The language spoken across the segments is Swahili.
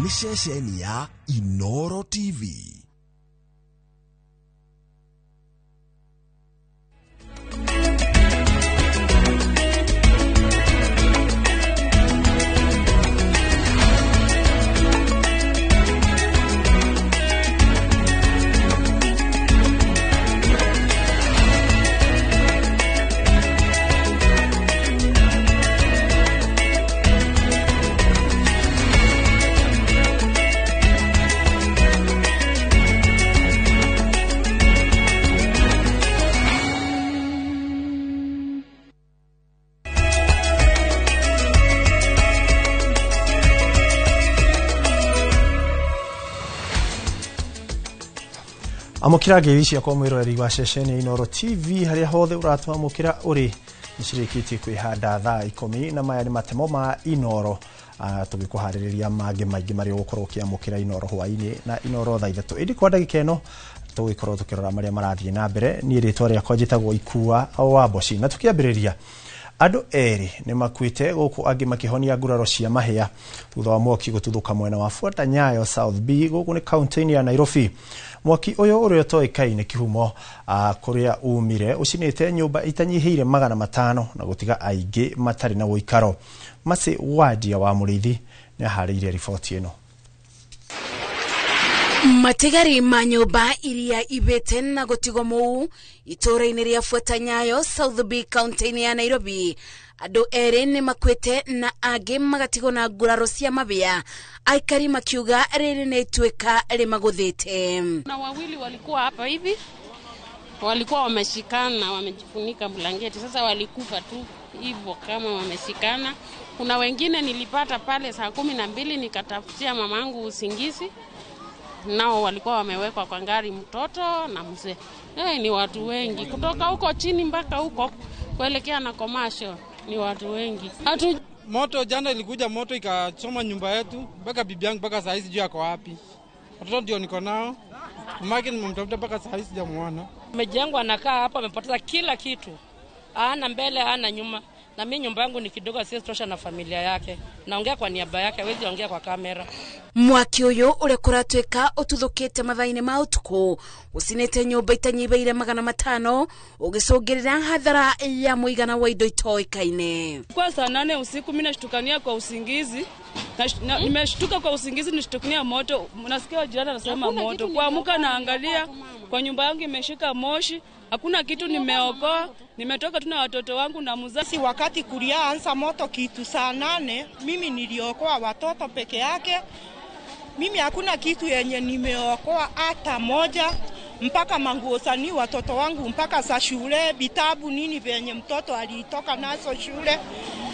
ni ceceni ya Inoro TV. Amukira geisha kwa mwiroreri wa ceceni Inoro TV haria hothe uratwa amukira uri nishirikitie kwihanda thaa 10 na maya ni matemo ma Inoro tugikuhaririria mage maingi mari gukorwo kiamukira Inoro hwaini na Inoro thaa 3 idi kwa ndagika eno tugikorwo tukirora maria marathie na mbere ni ritwa ria kwajitagwo Ikua wa Boshi na tukiambiriria Ado eri ni makwite guku angi makihonia nguraro cia mahia thutha wa mwaki gututhuka mwena wa Fuata Nyayo South B guku ni county ya Nairobi. Mwaki uyo uria toikaine kihumo kuria umire ucinite nyumba itanyihire 500 na gutiga aingi matari na guikaro. Masi Wadia wa Murithi ni harire ripoti eno. Matigari manyumba iria ibete na gutigo muu itora-ini ria Fuata Nyayo South B county ya Nairobi. Ado ere ni makwete na age magatigo na nguraro cia mabia aikari makiuga riri ni tweka rimaguthite. Na wawili walikuwa hapa hivi, walikuwa wameshikana, wamejifunika blanketi, sasa walikufa tu hivyo kama wameshikana. Kuna wengine nilipata pale saa 12 nikatafutia mamangu usingizi, nao walikuwa wamewekwa kwa ngari, mtoto na mzee. Ni watu wengi kutoka huko chini mpaka huko kuelekea na commercial, ni watu wengi. Moto jana ilikuja, moto ikachoma nyumba yetu, mpaka bibi yangu mpaka saa hizi juu yako wapi. Watoto ndio niko nao, mama nimemtafuta mpaka saa hizi sijamuona. Mmeji yangu anakaa hapa amepoteza kila kitu, hana mbele hana nyuma, na mimi nyumba yangu ni kidogo, siwezi tosha na familia yake. Naongea kwa niaba yake, hawezi ongea kwa kamera. Mwaki uyu ure kuratweka ututhukite mathaini ma utuku ucinite nyumba itanyibaire 500 ugicungirira hathara ya muigana wa indo itoikaine. Kwa saa 8 usiku mimi nashtukania kwa usingizi, nimeshtuka kwa usingizi, nishtukania moto, nasikia jirani anasema moto. Kuamka naangalia kwa nyumba yangu imeshika moshi, hakuna kitu nimeokoa, nimetoka tu na watoto wangu na mzazi. Wakati kulianza moto kitu saa 8, mimi niliokoa watoto peke yake. Mimi hakuna kitu yenye nimeokoa hata moja, mpaka manguo sani watoto wangu mpaka za shule, vitabu nini venye mtoto alitoka nazo shule,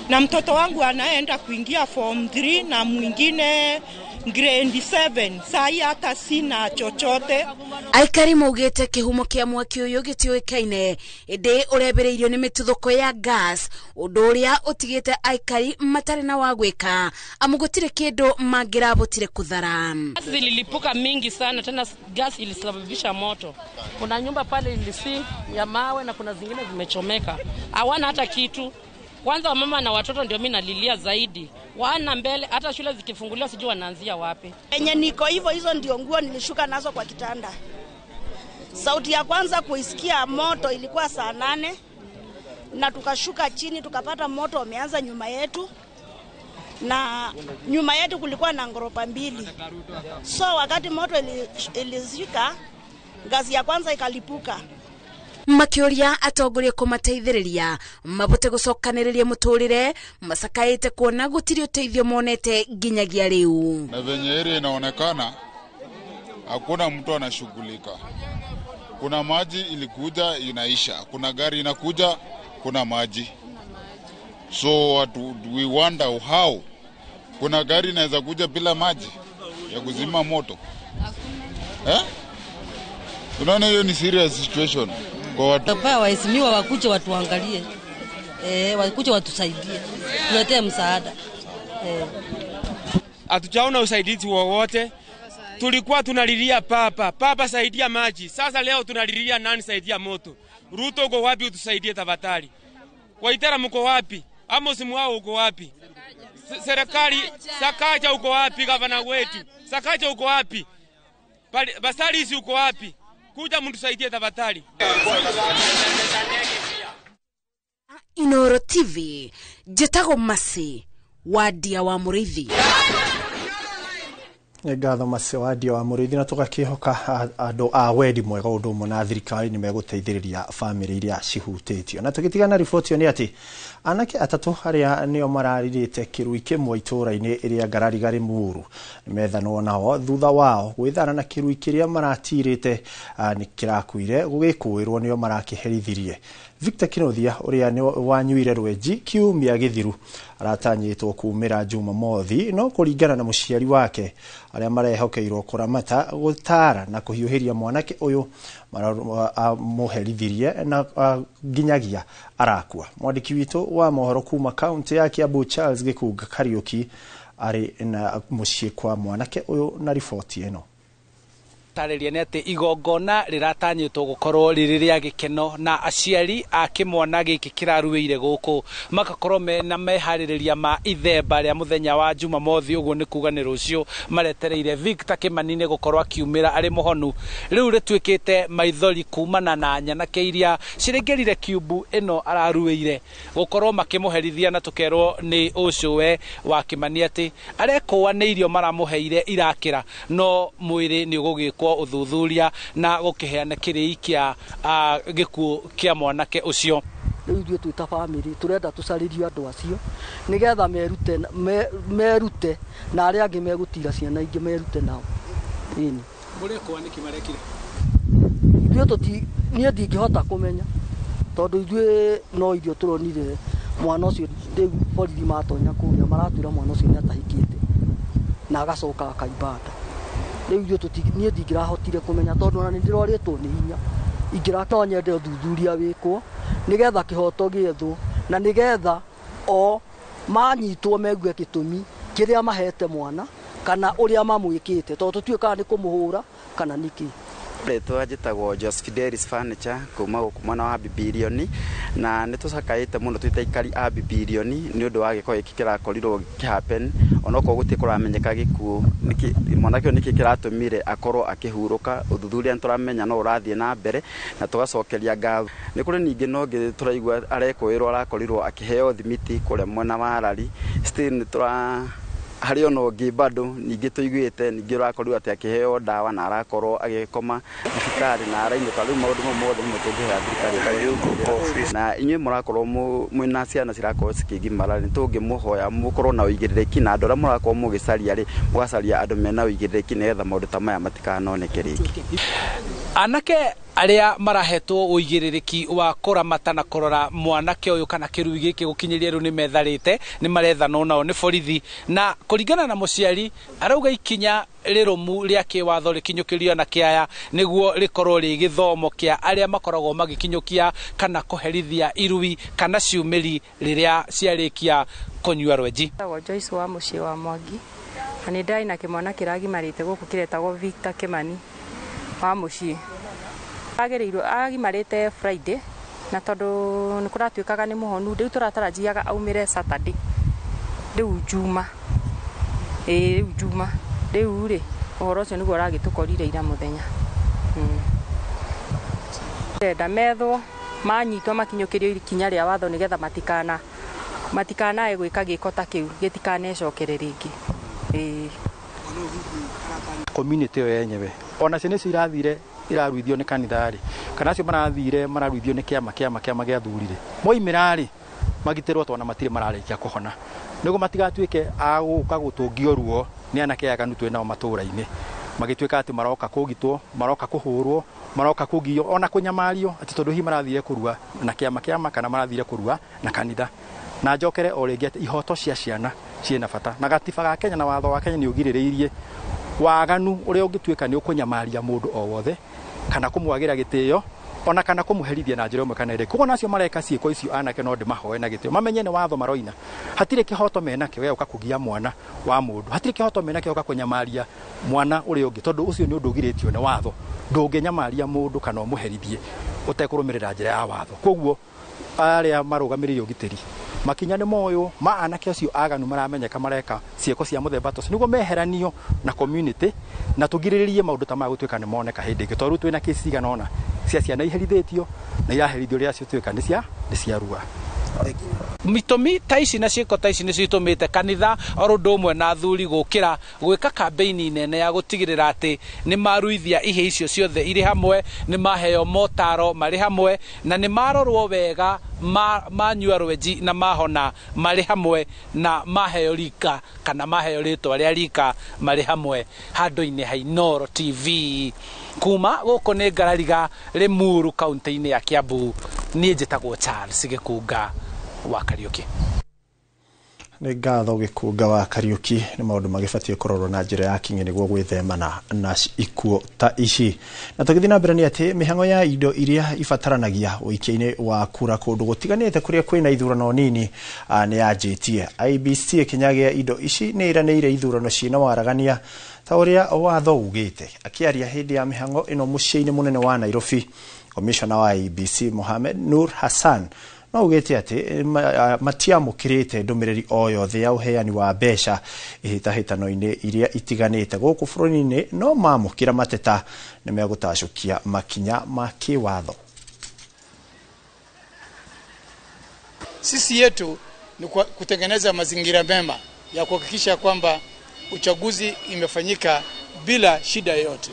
na mtoto wangu anaenda kuingia form 3 na mwingine grade 7. Sai hata sina chochote. Aikari maugete kihumo kia mwaki uyu gitioikaine inde urebereirio ni mituthuko ya gas uduria utigite aikari matari na wagwika amugutire kindu mangirabotire kuthara. Zililipuka mingi sana, tena gas ilisababisha moto. Kuna nyumba pale ilisi ya mawe na kuna zingine zimechomeka, hawana hata kitu. Kwanza mama na watoto ndio mimi nalilia zaidi. Wana mbele, hata shule zikifunguliwa sijui wanaanzia wapi. Enye niko hivyo, hizo ndio nguo nilishuka nazo kwa kitanda. Sauti ya kwanza kuisikia moto ilikuwa saa 8 na tukashuka chini tukapata moto umeanza nyuma yetu, na nyuma yetu kulikuwa na ngoropa 2. So wakati moto ilizika, ngazi ya kwanza ikalipuka. Makiuria atongoria kumateithiriria mabote gucokaniriria muturire masakaite kuona gutiri uteithio monete ginyagia riu. Na venye area inaonekana hakuna mtu anashughulika. Kuna maji ilikuja inaisha, kuna gari inakuja, kuna maji. So we wonder how kuna gari inaweza kuja bila maji ya kuzima moto. Unaona hiyo ni serious situation. Kwa watu waheshimiwa wakuje watuangalie, wakuje watusaidie, tuletee msaada. Hatujaona usaidizi wowote. Tulikuwa tunalilia papa saidia maji. Sasa leo tunalilia nani saidia moto. Ruto uko wapi utusaidie tafadhali? Waitara mko wapi? Amos Mwao uko wapi? serikali, Sakaja uko wapi? Gavana wetu Sakaja uko wapi? Basari uko wapi? Kuja mtusaidie tafadhali. Inoro TV, Jetago Masi, Wadia wa Murithi. Ngatho Masi Wadia wa Murithi, na tugakihoka andu a wedi mwega undu mona thirikari ni meguteithiriria family iria cihutitio. Na tugitigana riboti ni ati anake atatu haria nio mararirite kirui kimwe ituraini iria Ngararigari Muru methanwo nao thutha wao gwithana na kirui kiria maratirite ni kirakuire gugikuirwo nio marakiherithirie. Victor Kinothia uria ni wanyuire rweji kiumia githiru aratanyitwo kumira Jumamothi no kuringana na muciari wake aria marehokeirwo kuramata gutara na kuhiuhiria mwanake uyu muherithirie na ginyagia arakua. Mwandiki witu wa mohoro kuma kaunti ya Kiambu Charles Gikuga Kariuki ari na mucii kwa mwanake uyu na riboti eno. Tareria ni ati igongona riratanyitwo gukorwo riri ria gikeno na aciari a kimwana giki kiraruire guku makakorwo mena mehaririria ma ithemba ria muthenya wa Jumamothi uguo ni kuga ni rucio maretereire Victor Kimanine gukorwo akiumira ari muhonu. Riu ritwikite maithori kumana na nyanake iria ciringerire kiubu eno araruire gukorwo makimuherithia na tukerwo ni ucuwe wa Kimani ati arekuaneirio maramuheire irakira no mwiri ni ugugikwo uthuthuria na gukiheana kirei kia gikuo kia mwanake ucio. Riu ithuĩ twita family turenda tucaririo andu acio nigetha merute na aria angi megutira ciana ingi merute nao. Ini mureko aniki marekire ithuĩ tuti nie ndingihota kumenya tondu ithuĩ no irio turonire mwana ucio riu borithi matonya kuria maratwira mwana ucio ni atahikite na agacoka akaibanda. Riu ithuĩ tuti nie ndingirahotire kumenya tondu na ndiroretwo ni hinya ingiratonya ndio thuthuria wikwo nigetha kihoto gietho na nigetha o manyitwo megue gitumi kiria mahete mwana kana uria mamwikite tondu tutuika ni kumuhura kana niki. Retwa njitagwo Joseph Fidelis Furniture kuma kumana wa Bibilioni na nitucakaite muno twitaikari a Bibilioni ni undu wa giko ikikira korirwo kihappen onoko guti kuramenyeka gikuo mwanake niki kiratumire akorwo akihuruka uthuthuria nturamenya no urathie na mbere na tugacokeria ngatho. Ni kuri ningi no ngi turaigwa arekoirwo arakorirwo akiheo thimiti kure mwena wa Rari still ni tura hari ono ngibado ningi tuiguite ningi rakorwo ati akiheo dawa na arakorwo agikoma thikari na arainũka riu maundu mothe mutungihera thikari na inyuĩ murakorwo mwina ciana cirakorwo cikigimara ni tungimuhoya mukorwo na uigĩrĩrĩki na andũ arĩa murakorwo mugicaria ri mugacaria andũ mena uigĩrĩrĩki nigetha maundu ta maya matikanoneke rĩngĩ. Anake aria marahetwo uigĩrĩrĩki wa kuramata na kurora mwanake uyu kana kirui giki gukinyiria riu ni metharite ni marethanwo nao ni borithi na kuringana na muciari arauga ikinya rirumu ria kiwatho rikinyukirio na kiaya niguo rikorwo ri githomo kia aria makoragwo magikinyukia kana kuherithia irui kana ciumiri riria ciarikia kunyua rweji. Joyce wa muciĩ wa Mwangi ani ndai na kimwana kiragimarite guku kiretagwo Victor Kimani wa muciĩ agimarite Friday na tondu ni kuratuikaga ni muhonu riu turatarajiaga aumire Saturday riu Juma Juma riu ri uhoro ucio niguo ragitukorire ira muthenya ndenda metho manyitwo makinyukirio ikinya ria watho nigetha matikana egwika giko ta kiu gitikanecokere ringi community yo yenyewe ona ciana icio irathire iraruithio ni kanithari kana acio mararuithio ni kiama gia thurire moimirari magitirwo twana matire mararikia kuhona niguo matigatuike aguka gutungio ruo ni anake aganu twena matura-ini magituika ati maroka kugitwo maroka kuhurwo maroka kugio ona kunyamario ati tondu hi marathire kurua na kiama kana marathire kurua na kanitha na njokere o ringi ati ihoto cia ciana ciena bata na gatiba ga Kenya na watho wa Kenya ni ugiririirie waganu uria ungituika ni ukunyamaria mundu o wothe kana kumwagira gitio ona kana kumuherithia na njira imwe kana ire kugo nacio mareka ciiko icio anake no ndimahoe na gitio mamenye ni watho maroina hatire kihoto mena kio uka kugia mwana wa mundu hatire kihoto mena kio uka kunyamaria mwana uria ungi tondu ucio ni undu ugiritio ni watho ndunginyamaria mundu kana umuherithie utekurumirira njira ya watho koguo aria marugamiririo gitiri makinya nĩ moyo ma anake acio aganu maramenyeka mareka cieko cia muthemba tocio niguo meheranio na community na tugirĩrĩrie maũndũ ta magũtuĩka nĩ moneka hĩndĩ ĩngĩ tondũ twĩna kesi cigana ona cia ciana iherithĩtio na iraherithio rĩrĩa cio tuĩka nĩ cia rua. Mitũmi ta ici na ciĩko ta ici nĩ citũmĩte kanitha oro ũndũ ũmwe na athuri gũkĩra gwĩka kambeini nene ya gũtigĩrĩra atĩ nĩ maruithia ihe icio ciothe irĩ hamwe, nĩ maheo motaro marĩ hamwe na nĩ marorwo wega manyua rwenji na mahona marĩ hamwe na maheo rika kana maheo rĩtwa rĩa rika marĩ hamwe handũ-inĩ ha Inooro TV. Kuma gũkũ nĩ Ngarariga Limuru kaunti-inĩ ya Kiambu, niĩ njĩtagwo Charles Gĩkunga wa Kariuki. Nĩ ngatho Gĩkunga wa Kariuki. Nĩ maũndũ magĩbatiĩ kũrorwo na njĩra ya kinyi nĩguo gwĩthemana na ikuũ ta ici. Na tũgĩthiĩ na mbere nĩ atĩ mĩhang'o ya indo iria ibataranagia ũikia-inĩ wa kura kũndũ gũtiganĩte kũrĩa kwĩna ithurano nini nĩ yanjĩtie. IEBC ĩkĩnyagia indo ici nĩ iranĩire ithurano ciĩna waragania ta ũrĩa watho ugĩte. Akĩaria hĩndĩ ya mĩhang'o ĩno mũciĩ-inĩ mũnene wa Nairobi, Commissioner wa IEBC Mohamed Nur Hassan no ugĩte atĩ matiamũkĩrĩte ndũmĩrĩri o yothe ya ũheani wa mbeca ihĩtahĩtano-inĩ iria itiganĩte gũkũ bũrũri-inĩ, no mamũkĩra mateta nĩ megũtacũkia makinya ma kĩwatho. Sisi yetu ni kutengeneza mazingira mema ya kuhakikisha kwamba uchaguzi imefanyika bila shida yoyote.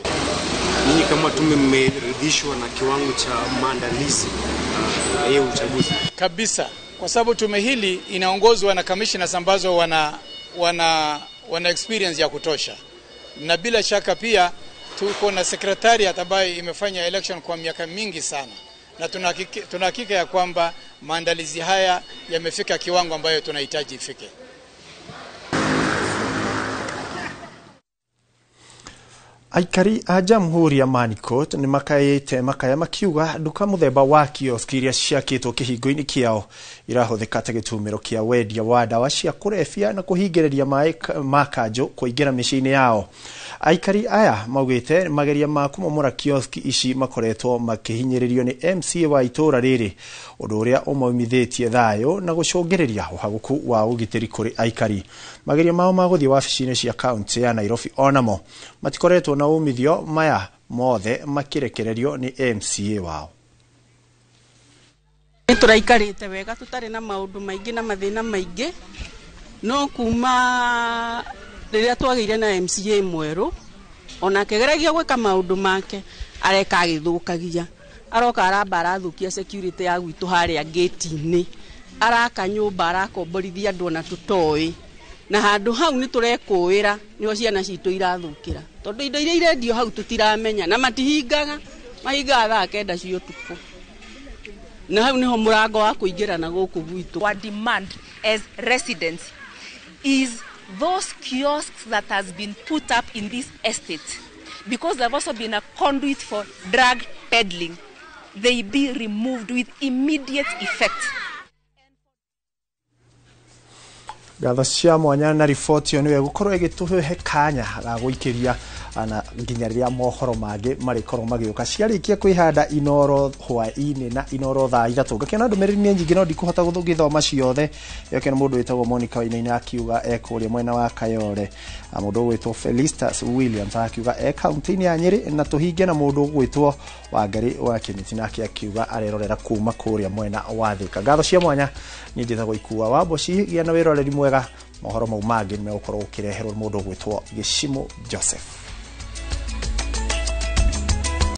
Ninyi kama tume mmeridhishwa na kiwango cha maandalizi ya hiyo uchaguzi? Kabisa, kwa sababu tume hili inaongozwa na commissioners ambazo wana experience ya kutosha. Na bila shaka pia tuko na secretariat ambayo imefanya election kwa miaka mingi sana. Na tunahakika ya kwamba maandalizi haya yamefika kiwango ambayo tunahitaji ifike. Aikari a Jamhuri ya Manikot nĩ makaya makiuga nduka muthemba wa kiosk iria ciakĩtwo kĩhingo-inĩ kĩao irahũthĩka ta gĩtumĩro kĩa wendia wa ndawa cia kũrebia na kũhingĩrĩria ma kanjũ kũingĩra mĩciĩ-inĩ yao. Aikari aya maugĩte mageria ma kũmomora kiosk ici makoretwo makĩhinyĩrĩrio nĩ MCA wa itũra rĩrĩ, ũndũ ũrĩa ũmaumithĩtie thayũ na gũcũngĩrĩria ũhagũku wa ũgitĩri kũrĩ aikari. Mageria mao ma gũthiĩ wabici-inĩ cia kaunti ya Nairobi onamo matikoretwo na umithio, maya mothe makirekererio nĩ MCA wao. Tũraikarĩte wega tutarĩ na maũndũ maingĩ na mathĩna maingĩ, no kuma rĩrĩa twagĩire na MCA mwerũ ona kĩgeragia gwĩka maũndũ make areka agĩthũkagia, aroka aramba arathukia security ya gwitũ harĩa gate-inĩ, araka nyũmba arakomborithia andũ na tũtoĩ, na handũ hau nĩ tũrekũĩra nĩho ciana citũ irathũkĩra tondũ indo iria irendio hau tũtiramenya na matihingaga, mahingaga thaa 9 cia ũtukũ, na hau niho mũrango wa kũingĩra na gũkũ gwitũ. Our demand as residents is those kiosks that has been put up in this estate, because they've also been a conduit for drug peddling, they be removed with immediate effect. Gatho cia mwanya na riboti ĩyo nĩwe gũkorwo ĩgĩtũhe kanya ga gũikĩria na nginya rĩrĩa mohoro mangĩ marĩkorwo magĩũka ciarĩkia kwĩhanda Inooro hwaĩ-inĩ na Inooro thaa 3. Ngakĩona ndũmĩrĩri nĩ nyingĩ no ndikũhota gũthoma ciothe. Yoke nĩ mũndũ wĩtagwo Monica Wainaina akiuga ekũrĩa mwena wa Kayore, mũndũ ũgwĩtwo Felistus Williams akiuga kaunti-inĩ ya Nyeri, na tũhinge na mũndũ ũgwĩtwo Wangari wa Kĩnyiti nake akiuga arerorera kuma kũrĩa mwena wa Thika. Ngatho cia mwanya niĩ njĩtagwo Ikua wa Mboci, gĩa na wĩroreri mwega. Mohoro mau mangĩ nĩ megũkorwo ũkĩreherwo mũndũ ũgwĩtwo Gĩcimo Joseph.